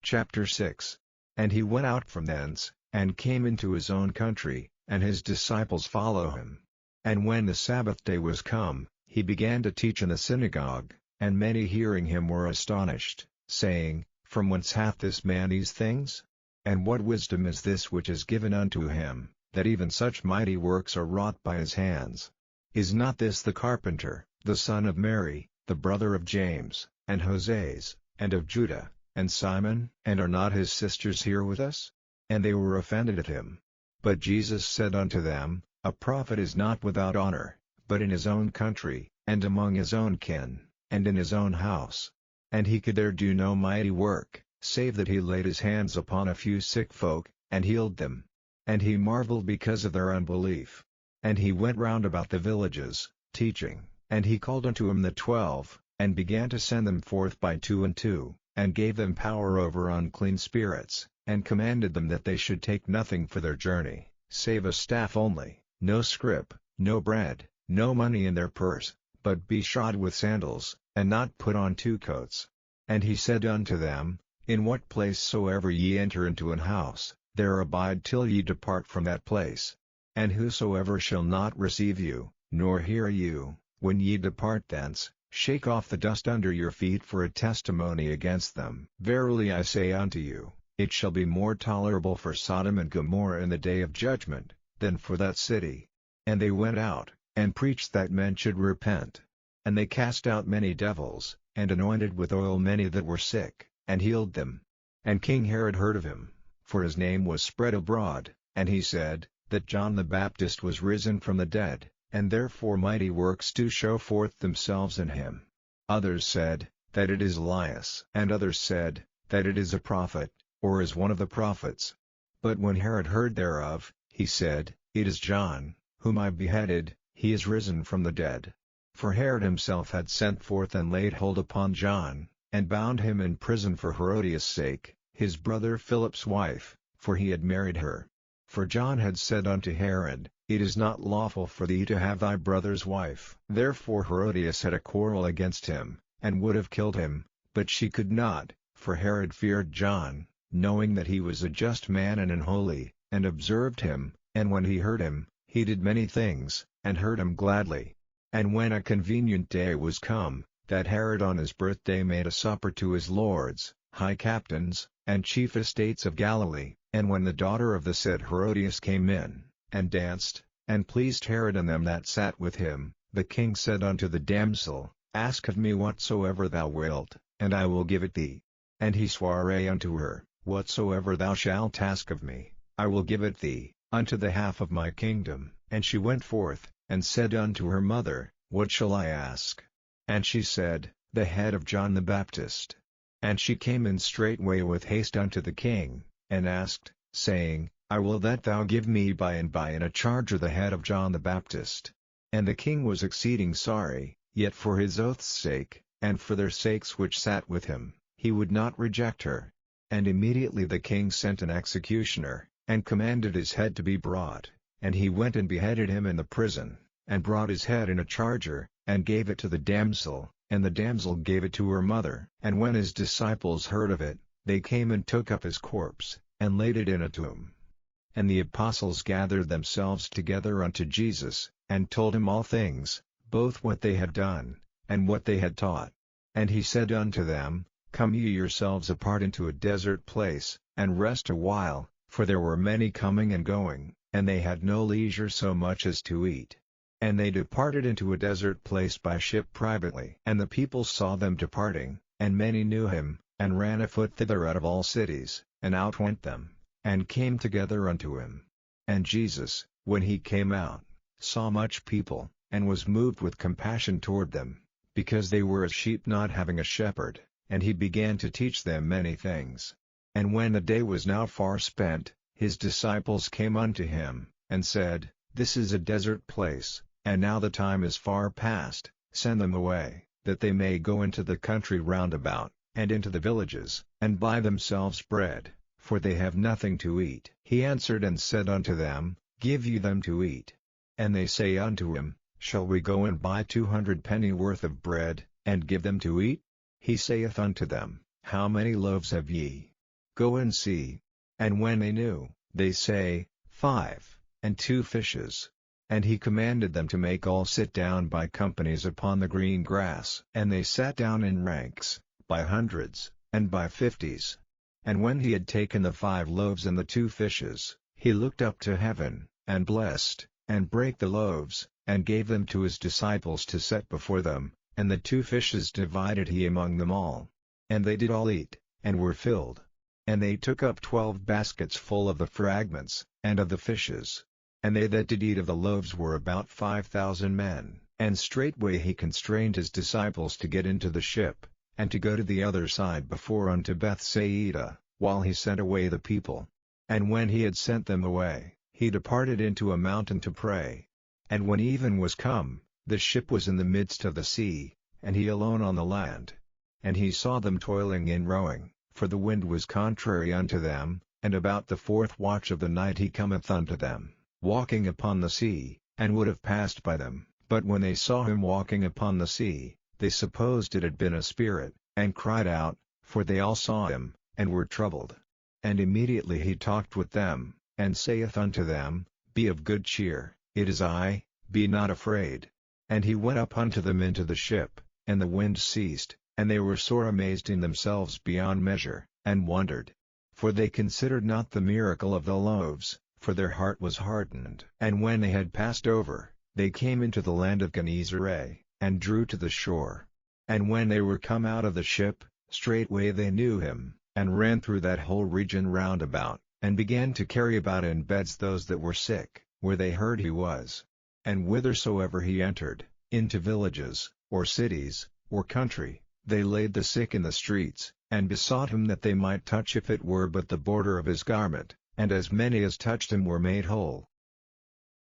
Chapter 6. And he went out from thence, and came into his own country, and his disciples follow him. And when the Sabbath day was come, he began to teach in the synagogue, and many hearing him were astonished, saying, From whence hath this man these things? And what wisdom is this which is given unto him, that even such mighty works are wrought by his hands? Is not this the carpenter, the son of Mary, the brother of James, and Joses, and of Judah, and Simon? And are not his sisters here with us? And they were offended at him. But Jesus said unto them, A prophet is not without honor, but in his own country, and among his own kin, and in his own house. And he could there do no mighty work, save that he laid his hands upon a few sick folk, and healed them. And he marveled because of their unbelief. And he went round about the villages, teaching. And he called unto him the 12, and began to send them forth by 2 and 2, and gave them power over unclean spirits, and commanded them that they should take nothing for their journey, save a staff only, no scrip, no bread, no money in their purse, but be shod with sandals, and not put on 2 coats. And he said unto them, In what place soever ye enter into an house, there abide till ye depart from that place. And whosoever shall not receive you, nor hear you, when ye depart thence, shake off the dust under your feet for a testimony against them. Verily I say unto you, it shall be more tolerable for Sodom and Gomorrah in the day of judgment, than for that city. And they went out, and preached that men should repent. And they cast out many devils, and anointed with oil many that were sick, and healed them. And King Herod heard of him, for his name was spread abroad, and he said, that John the Baptist was risen from the dead, and therefore mighty works do show forth themselves in him. Others said, that it is Elias. And others said, that it is a prophet, or is one of the prophets. But when Herod heard thereof, he said, It is John, whom I beheaded, he is risen from the dead. For Herod himself had sent forth and laid hold upon John, and bound him in prison for Herodias' sake, his brother Philip's wife, for he had married her. For John had said unto Herod, It is not lawful for thee to have thy brother's wife. Therefore Herodias had a quarrel against him, and would have killed him, but she could not, for Herod feared John, knowing that he was a just man and an holy, and observed him, and when he heard him, he did many things, and heard him gladly. And when a convenient day was come, that Herod on his birthday made a supper to his lords, high captains, and chief estates of Galilee, and when the daughter of the said Herodias came in, and danced, and pleased Herod and them that sat with him, the king said unto the damsel, Ask of me whatsoever thou wilt, and I will give it thee. And he sware unto her, Whatsoever thou shalt ask of me, I will give it thee, unto the half of my kingdom. And she went forth, and said unto her mother, What shall I ask? And she said, The head of John the Baptist. And she came in straightway with haste unto the king, and asked, saying, I will that thou give me by and by in a charger the head of John the Baptist. And the king was exceeding sorry, yet for his oath's sake, and for their sakes which sat with him, he would not reject her. And immediately the king sent an executioner, and commanded his head to be brought, and he went and beheaded him in the prison, and brought his head in a charger, and gave it to the damsel, and the damsel gave it to her mother. And when his disciples heard of it, they came and took up his corpse, and laid it in a tomb. And the apostles gathered themselves together unto Jesus, and told him all things, both what they had done, and what they had taught. And he said unto them, Come ye yourselves apart into a desert place, and rest a while, for there were many coming and going, and they had no leisure so much as to eat. And they departed into a desert place by ship privately. And the people saw them departing, and many knew him, and ran afoot thither out of all cities, and outwent them, and came together unto him. And Jesus, when he came out, saw much people, and was moved with compassion toward them, because they were as sheep not having a shepherd, and he began to teach them many things. And when the day was now far spent, his disciples came unto him, and said, This is a desert place, and now the time is far past, send them away, that they may go into the country round about, and into the villages, and buy themselves bread, for they have nothing to eat. He answered and said unto them, Give ye them to eat. And they say unto him, Shall we go and buy 200 penny worth of bread, and give them to eat? He saith unto them, How many loaves have ye? Go and see. And when they knew, they say, 5, and 2 fishes. And he commanded them to make all sit down by companies upon the green grass. And they sat down in ranks, by hundreds, and by 50s. And when he had taken the 5 loaves and the 2 fishes, he looked up to heaven, and blessed, and brake the loaves, and gave them to his disciples to set before them, and the 2 fishes divided he among them all. And they did all eat, and were filled. And they took up 12 baskets full of the fragments, and of the fishes. And they that did eat of the loaves were about 5,000 men. And straightway he constrained his disciples to get into the ship, and to go to the other side before unto Bethsaida, while he sent away the people. And when he had sent them away, he departed into a mountain to pray. And when even was come, the ship was in the midst of the sea, and he alone on the land. And he saw them toiling in rowing, for the wind was contrary unto them, and about the 4th watch of the night he cometh unto them, walking upon the sea, and would have passed by them. But when they saw him walking upon the sea, they supposed it had been a spirit, and cried out, for they all saw him, and were troubled. And immediately he talked with them, and saith unto them, Be of good cheer, it is I, be not afraid. And he went up unto them into the ship, and the wind ceased, and they were sore amazed in themselves beyond measure, and wondered. For they considered not the miracle of the loaves, for their heart was hardened. And when they had passed over, they came into the land of Gennesaret, and drew to the shore. And when they were come out of the ship, straightway they knew him, and ran through that whole region round about, and began to carry about in beds those that were sick, where they heard he was. And whithersoever he entered, into villages, or cities, or country, they laid the sick in the streets, and besought him that they might touch if it were but the border of his garment, and as many as touched him were made whole.